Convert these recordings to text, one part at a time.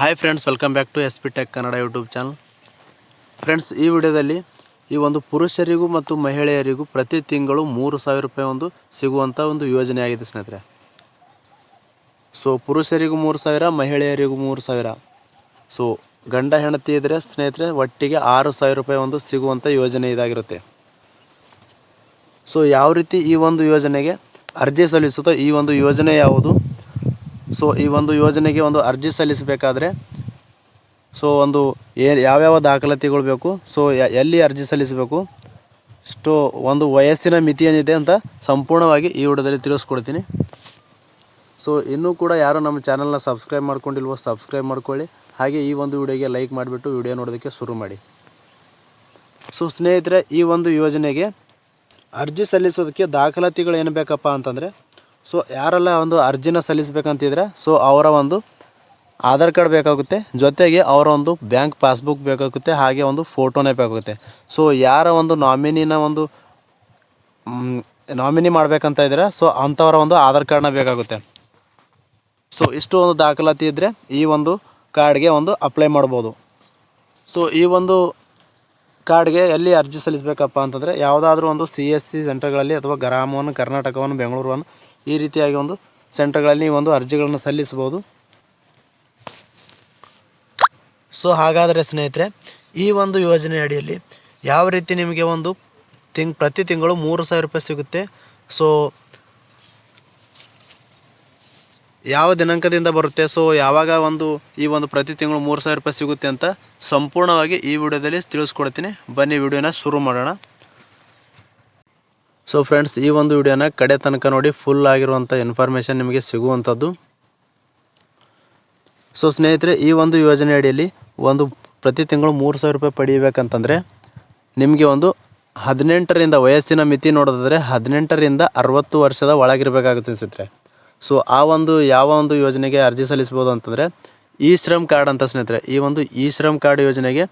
Hi friends, welcome back to SP Tech Kannada YouTube channel. Friends, ಈ ವಿಡಿಯೋದಲ್ಲಿ ಈ ಒಂದು ಪುರುಷರಿಗೂ ಮತ್ತು ಮಹಿಳೆಯರಿಗೂ ಪ್ರತಿ ತಿಂಗಳು 3,000 ರೂಪಾಯಿ ಒಂದು ಸಿಗುವಂಥ ಒಂದು ಯೋಜನೆ ಆಗಿದೆ ಸ್ನೇಹಿತರೆ. ಸೊ ಪುರುಷರಿಗೂ 3,000, ಮಹಿಳೆಯರಿಗೂ 3,000. ಸೊ ಗಂಡ ಹೆಂಡತಿ ಇದ್ದರೆ ಸ್ನೇಹಿತರೆ ಒಟ್ಟಿಗೆ 6,000 ರೂಪಾಯಿ ಒಂದು ಸಿಗುವಂಥ ಯೋಜನೆ ಇದಾಗಿರುತ್ತೆ. ಸೊ ಯಾವ ರೀತಿ ಈ ಒಂದು ಯೋಜನೆಗೆ ಅರ್ಜಿ ಸಲ್ಲಿಸುತ್ತೋ, ಈ ಒಂದು ಯೋಜನೆ ಯಾವುದು, ಸೊ ಈ ಒಂದು ಯೋಜನೆಗೆ ಒಂದು ಅರ್ಜಿ ಸಲ್ಲಿಸಬೇಕಾದ್ರೆ ಒಂದು ಯಾವ್ಯಾವ ದಾಖಲಾತಿಗಳು ಬೇಕು, ಸೊ ಎಲ್ಲಿ ಅರ್ಜಿ ಸಲ್ಲಿಸಬೇಕು, ಒಂದು ವಯಸ್ಸಿನ ಮಿತಿ ಏನಿದೆ ಅಂತ ಸಂಪೂರ್ಣವಾಗಿ ಈ ವಿಡಿಯೋದಲ್ಲಿ ತಿಳಿಸ್ಕೊಡ್ತೀನಿ. ಸೊ ಇನ್ನೂ ಕೂಡ ಯಾರು ನಮ್ಮ ಚಾನಲ್ನ ಸಬ್ಸ್ಕ್ರೈಬ್ ಮಾಡ್ಕೊಂಡಿಲ್ವೋ ಸಬ್ಸ್ಕ್ರೈಬ್ ಮಾಡ್ಕೊಳ್ಳಿ. ಹಾಗೆ ಈ ಒಂದು ವಿಡಿಯೋಗೆ ಲೈಕ್ ಮಾಡಿಬಿಟ್ಟು ವಿಡಿಯೋ ನೋಡೋದಕ್ಕೆ ಶುರು ಮಾಡಿ. ಸೊ ಸ್ನೇಹಿತರೆ, ಈ ಒಂದು ಯೋಜನೆಗೆ ಅರ್ಜಿ ಸಲ್ಲಿಸೋದಕ್ಕೆ ದಾಖಲಾತಿಗಳು ಏನು ಬೇಕಪ್ಪ ಅಂತಂದರೆ, ಸೊ ಯಾರೆಲ್ಲ ಒಂದು ಅರ್ಜಿನ ಸಲ್ಲಿಸಬೇಕಂತಿದ್ರೆ ಸೊ ಅವರ ಒಂದು ಆಧಾರ್ ಕಾರ್ಡ್ ಬೇಕಾಗುತ್ತೆ, ಜೊತೆಗೆ ಅವರ ಒಂದು ಬ್ಯಾಂಕ್ ಪಾಸ್ಬುಕ್ ಬೇಕಾಗುತ್ತೆ, ಹಾಗೆ ಒಂದು ಫೋಟೋನೇ ಬೇಕಾಗುತ್ತೆ. ಸೊ ಯಾರ ಒಂದು ನಾಮಿನಿ ಮಾಡಬೇಕಂತ ಇದ್ದರೆ ಸೊ ಅಂಥವರ ಒಂದು ಆಧಾರ್ ಕಾರ್ಡ್ನ ಬೇಕಾಗುತ್ತೆ. ಸೊ ಇಷ್ಟು ಒಂದು ದಾಖಲಾತಿ ಇದ್ದರೆ ಈ ಒಂದು ಕಾರ್ಡ್ಗೆ ಒಂದು ಅಪ್ಲೈ ಮಾಡ್ಬೋದು. ಸೊ ಈ ಒಂದು ಕಾರ್ಡ್ಗೆ ಎಲ್ಲಿ ಅರ್ಜಿ ಸಲ್ಲಿಸಬೇಕಪ್ಪ ಅಂತಂದರೆ, ಯಾವುದಾದ್ರೂ ಒಂದು CSC ಸೆಂಟರ್ಗಳಲ್ಲಿ ಅಥವಾ ಗ್ರಾಮವನ್ನು, ಕರ್ನಾಟಕವನ್ನು, ಬೆಂಗಳೂರನ್ನು ಈ ರೀತಿಯಾಗಿ ಒಂದು ಸೆಂಟರ್ಗಳಲ್ಲಿ ಒಂದು ಅರ್ಜಿಗಳನ್ನು ಸಲ್ಲಿಸ್ಬೋದು. ಸೊ ಹಾಗಾದರೆ ಸ್ನೇಹಿತರೆ, ಈ ಒಂದು ಯೋಜನೆ ಅಡಿಯಲ್ಲಿ ಯಾವ ರೀತಿ ನಿಮಗೆ ಒಂದು ಪ್ರತಿ ತಿಂಗಳು 3,000 ರೂಪಾಯಿ ಸಿಗುತ್ತೆ, ಸೊ ಯಾವ ದಿನಾಂಕದಿಂದ ಬರುತ್ತೆ, ಸೊ ಯಾವಾಗ ಈ ಒಂದು ಪ್ರತಿ ತಿಂಗಳು 3,000 ರೂಪಾಯಿ ಸಿಗುತ್ತೆ ಅಂತ ಸಂಪೂರ್ಣವಾಗಿ ಈ ವಿಡಿಯೋದಲ್ಲಿ ತಿಳಿಸ್ಕೊಡ್ತೀನಿ. ಬನ್ನಿ ವಿಡಿಯೋನ ಶುರು ಮಾಡೋಣ. ಸೊ ಫ್ರೆಂಡ್ಸ್, ಈ ಒಂದು ವಿಡಿಯೋನ ಕಡೆ ತನಕ ನೋಡಿ, ಫುಲ್ ಆಗಿರುವಂಥ ಇನ್ಫಾರ್ಮೇಷನ್ ನಿಮಗೆ ಸಿಗುವಂಥದ್ದು. ಸೊ ಸ್ನೇಹಿತರೆ, ಈ ಒಂದು ಯೋಜನೆ ಅಡಿಯಲ್ಲಿ ಪ್ರತಿ ತಿಂಗಳು 3,000 ರೂಪಾಯಿ ಪಡೆಯಬೇಕಂತಂದರೆ ನಿಮಗೆ 18ರಿಂದ ವಯಸ್ಸಿನ ಮಿತಿ ನೋಡೋದಾದರೆ 18ರಿಂದ 60 ವರ್ಷದ ಒಳಗಿರಬೇಕಾಗುತ್ತೆ ಸ್ನೇಹಿತರೆ. ಸೊ ಯಾವ ಒಂದು ಯೋಜನೆಗೆ ಅರ್ಜಿ ಸಲ್ಲಿಸ್ಬೋದು ಅಂತಂದರೆ ಇ ಶ್ರಮ್ ಕಾರ್ಡ್ ಅಂತ ಸ್ನೇಹಿತರೆ. ಈ ಒಂದು ಇ ಶ್ರಮ್ ಕಾರ್ಡ್ ಯೋಜನೆಗೆ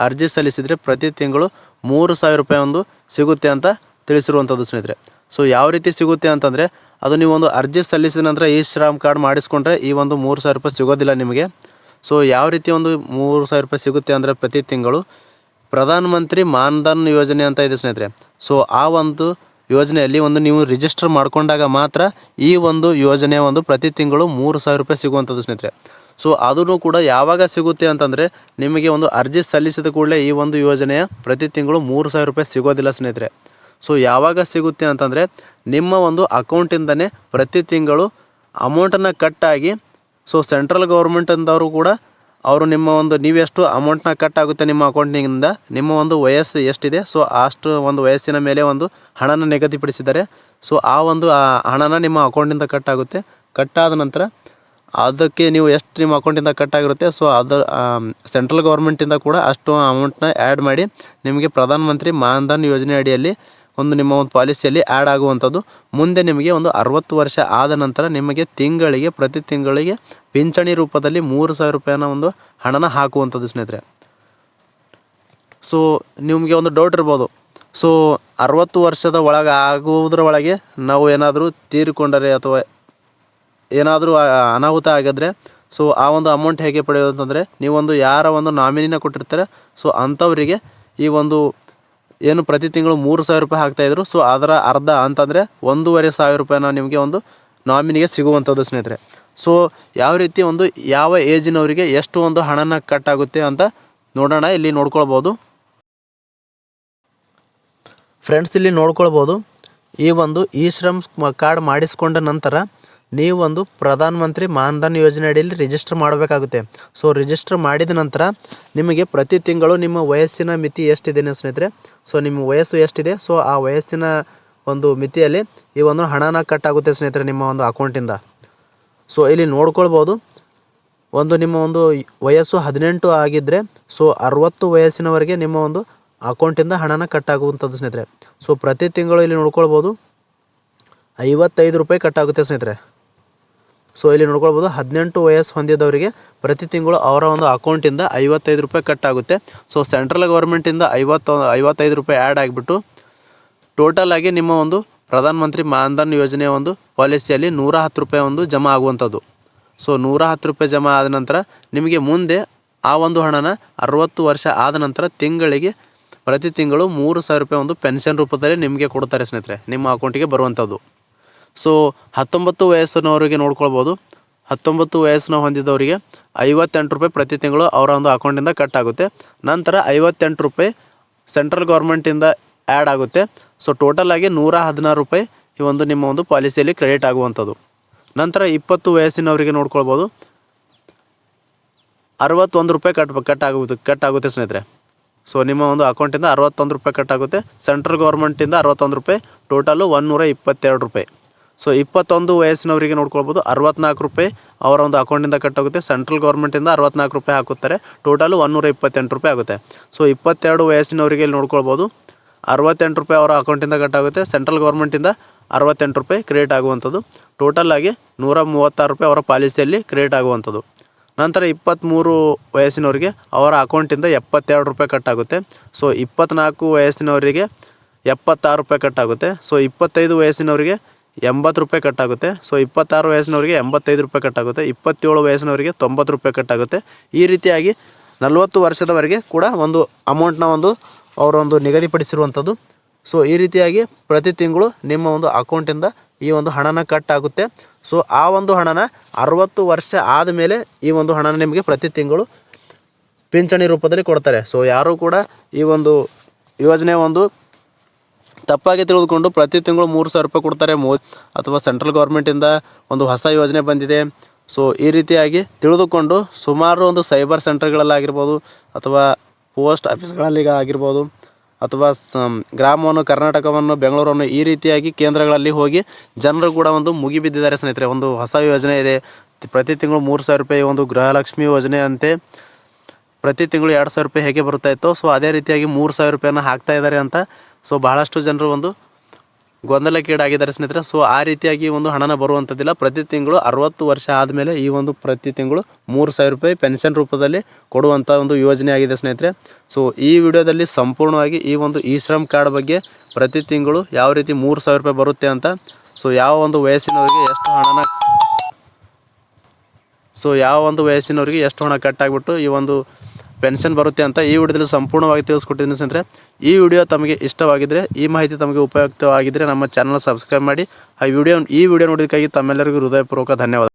ಅರ್ಜಿ ಸಲ್ಲಿಸಿದರೆ ಪ್ರತಿ ತಿಂಗಳು 3,000 ರೂಪಾಯಿ ಸಿಗುತ್ತೆ ಅಂತ ತಿಳಿಸಿರುವಂಥದ್ದು ಸ್ನೇಹಿತರೆ. ಸೊ ಯಾವ ರೀತಿ ಸಿಗುತ್ತೆ ಅಂತಂದರೆ, ಅದು ನೀವು ಅರ್ಜಿ ಸಲ್ಲಿಸಿದ ನಂತರ ಇ ಶ್ರಮ್ ಕಾರ್ಡ್ ಮಾಡಿಸ್ಕೊಂಡ್ರೆ ಈ 3,000 ರೂಪಾಯಿ ಸಿಗೋದಿಲ್ಲ ನಿಮಗೆ. ಸೊ ಯಾವ ರೀತಿ 3,000 ರೂಪಾಯಿ ಸಿಗುತ್ತೆ ಅಂದರೆ, ಪ್ರತಿ ತಿಂಗಳು ಪ್ರಧಾನ ಮಂತ್ರಿ ಮಾನ್ ಧನ್ ಯೋಜನೆ ಅಂತ ಇದೆ ಸ್ನೇಹಿತರೆ. ಸೊ ಆ ಒಂದು ಯೋಜನೆಯಲ್ಲಿ ನೀವು ರಿಜಿಸ್ಟರ್ ಮಾಡಿಕೊಂಡಾಗ ಮಾತ್ರ ಈ ಒಂದು ಯೋಜನೆಯ ಪ್ರತಿ ತಿಂಗಳು 3,000 ರೂಪಾಯಿ ಸಿಗುವಂಥದ್ದು ಸ್ನೇಹಿತರೆ. ಸೊ ಅದೂ ಕೂಡ ಯಾವಾಗ ಸಿಗುತ್ತೆ ಅಂತಂದರೆ, ನಿಮಗೆ ಅರ್ಜಿ ಸಲ್ಲಿಸಿದ ಕೂಡಲೇ ಈ ಒಂದು ಯೋಜನೆಯ ಪ್ರತಿ ತಿಂಗಳು 3,000 ರೂಪಾಯಿ ಸಿಗೋದಿಲ್ಲ ಸ್ನೇಹಿತರೆ. ಸೊ ಯಾವಾಗ ಸಿಗುತ್ತೆ ಅಂತಂದರೆ, ನಿಮ್ಮ ಅಕೌಂಟಿಂದನೇ ಪ್ರತಿ ತಿಂಗಳು ಅಮೌಂಟನ್ನು ಕಟ್ಟಾಗಿ, ಸೊ ಸೆಂಟ್ರಲ್ ಗೌರ್ಮೆಂಟಿಂದವರು ಕೂಡ ಅವರು ನಿಮ್ಮ ನೀವೆಷ್ಟು ಅಮೌಂಟ್ನ ಕಟ್ ಆಗುತ್ತೆ ನಿಮ್ಮ ಅಕೌಂಟ್ನಿಂದ, ನಿಮ್ಮ ವಯಸ್ಸು ಎಷ್ಟಿದೆ ಸೊ ಅಷ್ಟು ವಯಸ್ಸಿನ ಮೇಲೆ ಹಣನ ನಿಗದಿಪಡಿಸಿದ್ದಾರೆ. ಸೊ ಆ ಹಣನ ನಿಮ್ಮ ಅಕೌಂಟಿಂದ ಕಟ್ಟಾಗುತ್ತೆ. ಕಟ್ಟಾದ ನಂತರ ಅದಕ್ಕೆ ನೀವು ಎಷ್ಟು ನಿಮ್ಮ ಅಕೌಂಟಿಂದ ಕಟ್ಟಾಗಿರುತ್ತೆ ಸೊ ಸೆಂಟ್ರಲ್ ಗೌರ್ಮೆಂಟಿಂದ ಕೂಡ ಅಷ್ಟು ಅಮೌಂಟ್ನ ಆ್ಯಡ್ ಮಾಡಿ ನಿಮಗೆ ಪ್ರಧಾನ ಮಂತ್ರಿ ಮಾನ್ ಧನ್ ಯೋಜನೆ ಅಡಿಯಲ್ಲಿ ನಿಮ್ಮ ಪಾಲಿಸಿಯಲ್ಲಿ ಆ್ಯಡ್ ಆಗುವಂಥದ್ದು. ಮುಂದೆ ನಿಮಗೆ 60 ವರ್ಷ ಆದ ನಂತರ ನಿಮಗೆ ಪ್ರತಿ ತಿಂಗಳಿಗೆ ಪಿಂಚಣಿ ರೂಪದಲ್ಲಿ 3,000 ರೂಪಾಯಿನ ಹಣನ ಹಾಕುವಂಥದ್ದು ಸ್ನೇಹಿತರೆ. ಸೊ ನಿಮಗೆ ಡೌಟ್ ಇರ್ಬೋದು, ಸೊ 60 ವರ್ಷದ ಆಗುವುದರ ಒಳಗೆ ನಾವು ಏನಾದರೂ ತೀರಿಕೊಂಡರೆ ಅಥವಾ ಏನಾದರೂ ಅನಾಹುತ ಆಗಿದ್ರೆ ಸೊ ಆ ಅಮೌಂಟ್ ಹೇಗೆ ಪಡೆಯೋದು ಅಂತಂದರೆ, ನೀವು ಯಾರ ನಾಮಿನಿನ ಕೊಟ್ಟಿರ್ತಾರೆ ಸೊ ಅಂಥವರಿಗೆ ಈ ಏನು ಪ್ರತಿ ತಿಂಗಳು 3,000 ರೂಪಾಯಿ ಹಾಕ್ತಾಯಿದ್ರು, ಸೊ ಅದರ ಅರ್ಧ ಅಂತಂದರೆ 1,500 ರೂಪಾಯಿನ ನಿಮಗೆ ನಾಮಿನಿಗೆ ಸಿಗುವಂಥದ್ದು ಸ್ನೇಹಿತರೆ. ಸೊ ಯಾವ ರೀತಿ ಯಾವ ಏಜಿನವರಿಗೆ ಎಷ್ಟು ಹಣನ ಕಟ್ಟಾಗುತ್ತೆ ಅಂತ ನೋಡೋಣ. ಇಲ್ಲಿ ನೋಡ್ಕೊಳ್ಬೋದು ಫ್ರೆಂಡ್ಸ್, ಇಲ್ಲಿ ನೋಡ್ಕೊಳ್ಬೋದು ಈ ಇ ಶ್ರಮ್ ಕಾರ್ಡ್ ಮಾಡಿಸ್ಕೊಂಡ ನಂತರ ನೀವು ಪ್ರಧಾನ ಮಂತ್ರಿ ಮಾನ್ ಧನ್ ಯೋಜನೆ ಅಡಿಯಲ್ಲಿ ರಿಜಿಸ್ಟರ್ ಮಾಡಬೇಕಾಗುತ್ತೆ. ಸೊ ರಿಜಿಸ್ಟರ್ ಮಾಡಿದ ನಂತರ ನಿಮಗೆ ಪ್ರತಿ ತಿಂಗಳು ನಿಮ್ಮ ವಯಸ್ಸಿನ ಮಿತಿ ಎಷ್ಟಿದೆ ಸ್ನೇಹಿತರೆ, ಸೊ ನಿಮ್ಮ ವಯಸ್ಸು ಎಷ್ಟಿದೆ ಸೊ ಆ ವಯಸ್ಸಿನ ಮಿತಿಯಲ್ಲಿ ಈ ಹಣನ ಕಟ್ಟಾಗುತ್ತೆ ಸ್ನೇಹಿತರೆ ನಿಮ್ಮ ಅಕೌಂಟಿಂದ. ಸೊ ಇಲ್ಲಿ ನೋಡ್ಕೊಳ್ಬೋದು, ನಿಮ್ಮ ವಯಸ್ಸು 18 ಆಗಿದ್ದರೆ ಸೊ 60 ವಯಸ್ಸಿನವರೆಗೆ ನಿಮ್ಮ ಅಕೌಂಟಿಂದ ಹಣನ ಕಟ್ಟಾಗುವಂಥದ್ದು ಸ್ನೇಹಿತರೆ. ಸೊ ಪ್ರತಿ ತಿಂಗಳು ಇಲ್ಲಿ ನೋಡ್ಕೊಳ್ಬೋದು 55 ರೂಪಾಯಿ ಕಟ್ಟಾಗುತ್ತೆ ಸ್ನೇಹಿತರೆ. ಸೊ ಇಲ್ಲಿ ನೋಡ್ಕೊಳ್ಬೋದು 18 ವಯಸ್ಸು ಹೊಂದಿದವರಿಗೆ ಪ್ರತಿ ತಿಂಗಳು ಅವರ ಅಕೌಂಟಿಂದ 55 ರೂಪಾಯಿ ಕಟ್ಟಾಗುತ್ತೆ. ಸೊ ಸೆಂಟ್ರಲ್ ಗೌರ್ಮೆಂಟಿಂದ 55 ರೂಪಾಯಿ ಆ್ಯಡ್ ಆಗಿಬಿಟ್ಟು ಟೋಟಲ್ ಆಗಿ ನಿಮ್ಮ ಪ್ರಧಾನ ಮಂತ್ರಿ ಮಾನ್ ಧನ್ ಯೋಜನೆಯ ಪಾಲಿಸಿಯಲ್ಲಿ 110 ರೂಪಾಯಿ ಜಮಾ ಆಗುವಂಥದ್ದು. ಸೊ 110 ರೂಪಾಯಿ ಜಮಾ ಆದ ನಂತರ ನಿಮಗೆ ಮುಂದೆ ಆ ಒಂದು ಹಣನ 60 ವರ್ಷ ಆದ ನಂತರ ತಿಂಗಳಿಗೆ ಪ್ರತಿ ತಿಂಗಳು 3,000 ರೂಪಾಯಿ ಒಂದು ಪೆನ್ಷನ್ ರೂಪದಲ್ಲಿ ನಿಮಗೆ ಕೊಡ್ತಾರೆ ಸ್ನೇಹಿತರೆ, ನಿಮ್ಮ ಅಕೌಂಟಿಗೆ ಬರುವಂಥದ್ದು. ಸೊ 19 ವಯಸ್ಸಿನವರಿಗೆ ನೋಡ್ಕೊಳ್ಬೋದು. 19 ವಯಸ್ಸನ್ನು ಹೊಂದಿದವರಿಗೆ 58 ರೂಪಾಯಿ ಪ್ರತಿ ತಿಂಗಳು ಅವರ ಒಂದು ಅಕೌಂಟಿಂದ ಕಟ್ ಆಗುತ್ತೆ. ನಂತರ 58 ರೂಪಾಯಿ ಸೆಂಟ್ರಲ್ ಗೌರ್ಮೆಂಟಿಂದ ಆ್ಯಡ್ ಆಗುತ್ತೆ. ಸೊ ಟೋಟಲ್ ಆಗಿ 116 ರೂಪಾಯಿ ಈ ಒಂದು ನಿಮ್ಮ ಒಂದು ಪಾಲಿಸಿಯಲ್ಲಿ ಕ್ರೆಡಿಟ್ ಆಗುವಂಥದ್ದು. ನಂತರ 20 ವಯಸ್ಸಿನವರಿಗೆ ನೋಡ್ಕೊಳ್ಬೋದು 61 ರೂಪಾಯಿ ಕಟ್ ಆಗುತ್ತೆ ಸ್ನೇಹಿತರೆ. ಸೊ ನಿಮ್ಮ ಒಂದು ಅಕೌಂಟಿಂದ 61 ರೂಪಾಯಿ ಕಟ್ ಆಗುತ್ತೆ. ಸೆಂಟ್ರಲ್ ಗೌರ್ಮೆಂಟಿಂದ 61 ರೂಪಾಯಿ, ಟೋಟಲು 122 ರೂಪಾಯಿ. ಸೊ 21 ವಯಸ್ಸಿನವರಿಗೆ ನೋಡ್ಕೊಳ್ಬೋದು 64 ರೂಪಾಯಿ ಅವರ ಒಂದು ಅಕೌಂಟಿಂದ ಕಟ್ ಆಗುತ್ತೆ. ಸೆಂಟ್ರಲ್ ಗೌರ್ಮೆಂಟಿಂದ 64 ರೂಪಾಯಿ ಹಾಕುತ್ತಾರೆ, ಟೋಟಲು 128 ರೂಪಾಯಿ ಆಗುತ್ತೆ. ಸೊ 22 ವಯಸ್ಸಿನವರಿಗೆ ಇಲ್ಲಿ ನೋಡ್ಕೊಳ್ಬೋದು 68 ರೂಪಾಯಿ ಅವರ ಅಕೌಂಟಿಂದ ಕಟ್ ಆಗುತ್ತೆ. ಸೆಂಟ್ರಲ್ ಗೌರ್ಮೆಂಟಿಂದ 68 ರೂಪಾಯಿ ಕ್ರೆಡಿಟ್ ಆಗುವಂಥದ್ದು. ಟೋಟಲ್ ಆಗಿ 136 ರೂಪಾಯಿ ಅವರ ಪಾಲಿಸಿಯಲ್ಲಿ ಕ್ರೆಡಿಟ್ ಆಗುವಂಥದ್ದು. ನಂತರ 23 ವಯಸ್ಸಿನವರಿಗೆ ಅವರ ಅಕೌಂಟಿಂದ 72 ರೂಪಾಯಿ ಕಟ್ ಆಗುತ್ತೆ. ಸೊ 24 ವಯಸ್ಸಿನವರಿಗೆ 76 ರೂಪಾಯಿ ಕಟ್ ಆಗುತ್ತೆ. ಸೊ 25 ವಯಸ್ಸಿನವರಿಗೆ 80 ರೂಪಾಯಿ ಕಟ್ ಆಗುತ್ತೆ. ಸೊ 26 ವಯಸ್ಸಿನವರಿಗೆ 85 ರೂಪಾಯಿ ಕಟ್ ಆಗುತ್ತೆ. 27 ವಯಸ್ಸಿನವರಿಗೆ 90 ರೂಪಾಯಿ ಕಟ್ ಆಗುತ್ತೆ. ಈ ರೀತಿಯಾಗಿ 40 ವರ್ಷದವರೆಗೆ ಕೂಡ ಒಂದು ಅಮೌಂಟ್ನ ಒಂದು ಅವರೊಂದು ನಿಗದಿಪಡಿಸಿರುವಂಥದ್ದು. ಸೊ ಈ ರೀತಿಯಾಗಿ ಪ್ರತಿ ತಿಂಗಳು ನಿಮ್ಮ ಒಂದು ಅಕೌಂಟಿಂದ ಈ ಒಂದು ಹಣನ ಕಟ್ ಆಗುತ್ತೆ. ಸೊ ಆ ಒಂದು ಹಣನ 60 ವರ್ಷ ಆದಮೇಲೆ ಈ ಒಂದು ಹಣನ ನಿಮಗೆ ಪ್ರತಿ ತಿಂಗಳು ಪಿಂಚಣಿ ರೂಪದಲ್ಲಿ ಕೊಡ್ತಾರೆ. ಸೊ ಯಾರೂ ಕೂಡ ಈ ಒಂದು ಯೋಜನೆ ಒಂದು ತಪ್ಪಾಗಿ ತಿಳಿದುಕೊಂಡು ಪ್ರತಿ ತಿಂಗಳು 3,000 ರೂಪಾಯಿ ಕೊಡ್ತಾರೆ ಅಥವಾ ಸೆಂಟ್ರಲ್ ಗೌರ್ಮೆಂಟಿಂದ ಒಂದು ಹೊಸ ಯೋಜನೆ ಬಂದಿದೆ, ಸೊ ಈ ರೀತಿಯಾಗಿ ತಿಳಿದುಕೊಂಡು ಸುಮಾರು ಒಂದು ಸೈಬರ್ ಸೆಂಟರ್ಗಳಲ್ಲಾಗಿರ್ಬೋದು ಅಥವಾ ಪೋಸ್ಟ್ ಆಫೀಸ್ಗಳಲ್ಲಿ ಆಗಿರ್ಬೋದು ಅಥವಾ ಗ್ರಾಮವನ್ನು, ಕರ್ನಾಟಕವನ್ನು, ಬೆಂಗಳೂರನ್ನು ಈ ರೀತಿಯಾಗಿ ಕೇಂದ್ರಗಳಲ್ಲಿ ಹೋಗಿ ಜನರು ಕೂಡ ಒಂದು ಮುಗಿಬಿದ್ದಿದ್ದಾರೆ ಸ್ನೇಹಿತರೆ. ಒಂದು ಹೊಸ ಯೋಜನೆ ಇದೆ, ಪ್ರತಿ ತಿಂಗಳು 3,000 ರೂಪಾಯಿ ಒಂದು ಗೃಹಲಕ್ಷ್ಮಿ ಯೋಜನೆ ಅಂತೆ ಪ್ರತಿ ತಿಂಗಳು 2,000 ರೂಪಾಯಿ ಹೇಗೆ ಬರ್ತಾ ಇತ್ತು, ಸೊ ಅದೇ ರೀತಿಯಾಗಿ 3,000 ರೂಪಾಯಿನ ಹಾಕ್ತಾ ಇದ್ದಾರೆ ಅಂತ ಸೊ ಬಹಳಷ್ಟು ಜನರು ಒಂದು ಗೊಂದಲಕ್ಕೀಡಾಗಿದ್ದಾರೆ ಸ್ನೇಹಿತರೆ. ಸೊ ಆ ರೀತಿಯಾಗಿ ಒಂದು ಹಣನ ಬರುವಂಥದ್ದಿಲ್ಲ. ಪ್ರತಿ ತಿಂಗಳು 60 ವರ್ಷ ಆದಮೇಲೆ ಈ ಒಂದು ಪ್ರತಿ ತಿಂಗಳು 3,000 ರೂಪಾಯಿ ಪೆನ್ಷನ್ ರೂಪದಲ್ಲಿ ಕೊಡುವಂಥ ಒಂದು ಯೋಜನೆ ಆಗಿದೆ ಸ್ನೇಹಿತರೆ. ಸೊ ಈ ವಿಡಿಯೋದಲ್ಲಿ ಸಂಪೂರ್ಣವಾಗಿ ಈ ಒಂದು ಇ ಶ್ರಮ್ ಕಾರ್ಡ್ ಬಗ್ಗೆ ಪ್ರತಿ ತಿಂಗಳು ಯಾವ ರೀತಿ 3,000 ರೂಪಾಯಿ ಬರುತ್ತೆ ಅಂತ, ಸೊ ಯಾವ ಒಂದು ವಯಸ್ಸಿನವರಿಗೆ ಎಷ್ಟು ಹಣ ಕಟ್ ಆಗಿಬಿಟ್ಟು ಈ ಒಂದು ಪೆನ್ಷನ್ ಬರುತ್ತೆ ಅಂತ ಈ ವಿಡಿಯೋದಲ್ಲಿ ಸಂಪೂರ್ಣವಾಗಿ ತಿಳಿಸ್ಕೊಟ್ಟಿದ್ದೀನಿ ಸ್ನೇಹಿತರೆ. ಈ ವಿಡಿಯೋ ತಮಗೆ ಇಷ್ಟವಾಗಿದ್ದರೆ, ಈ ಮಾಹಿತಿ ತಮಗೆ ಉಪಯುಕ್ತವಾಗಿದ್ದರೆ ನಮ್ಮ ಚಾನಲ್ ಸಬ್ಸ್ಕ್ರೈಬ್ ಮಾಡಿ. ಈ ವಿಡಿಯೋ ನೋಡೋದಕ್ಕಾಗಿ ತಮ್ಮೆಲ್ಲರಿಗೂ ಹೃದಯಪೂರ್ವಕ ಧನ್ಯವಾದ.